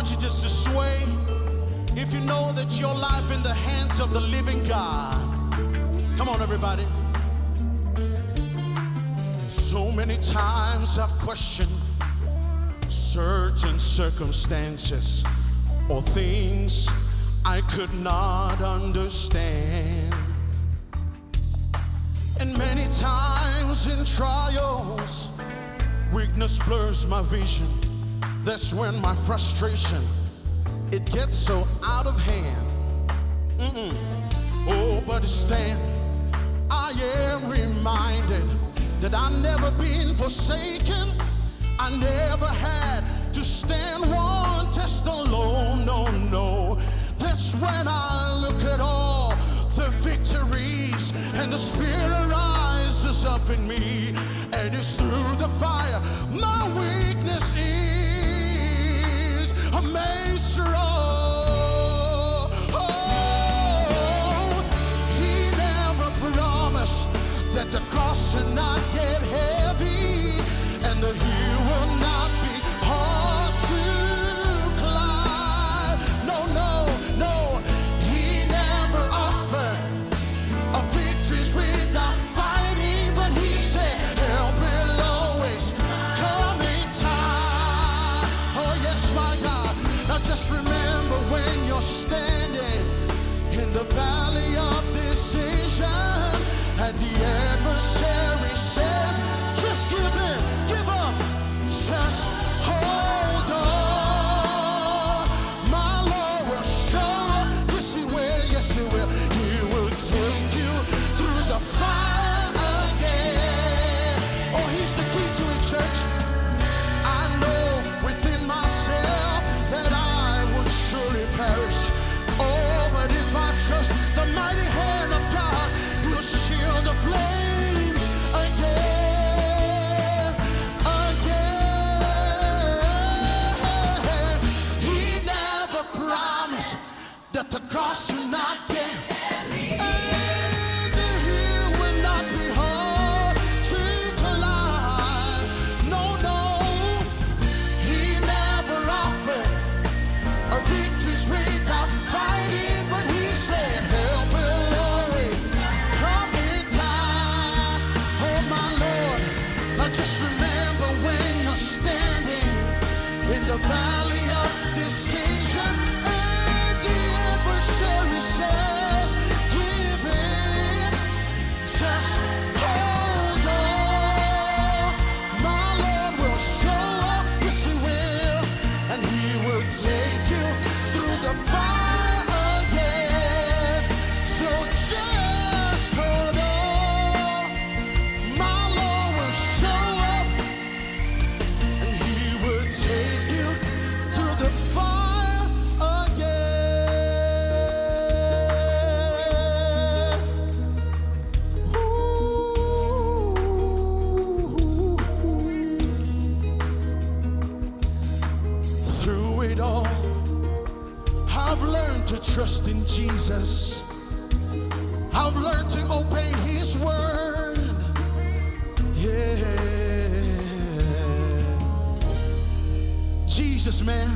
want you just to sway if you know that your life in the hands of the living God. Come on, everybody. So many times I've questioned certain circumstances or things I could not understand. And many times in trials, weakness blurs my vision. That's when my frustration, it gets so out of hand. Oh, but stand, I am reminded that I've never been forsaken. I never had to stand one test alone, no, no. That's when I look at all the victories and the Spirit rises up in me, and it's through the fire my weakness is made strong. Oh, He never promised that the cross would not get heavy and the hill will not be hard to climb. No, no, no. He never offered a victories without fighting, but He said help will always come in time. Oh yes, my God. Now just remember when you're standing in the valley of decision and the adversary says just give in, give up, just hold on. My Lord will show up. Yes, He will, yes, He will. He will take you through the fire again. Oh, He's the key to it, church. I know within myself that I would surely perish. Oh, but if I trust the mighty hand of God, He'll shield the flames again, again. He never promised that the cross will not get and the hill will not be hard to climb. No, no. He never offered a victories without fighting, but He said help will always come in time. Oh my Lord, now just remember when you're standing in the valley of decision and the adversary says give in, just hold on. My Lord will show up, yes He will, and He will take you through the fire again. So just hold on. My Lord will show up, and He will take you through the fire again. Ooh. Through it all, I've learned to trust in Jesus. I've learned to obey His word. Yeah. Jesus, man.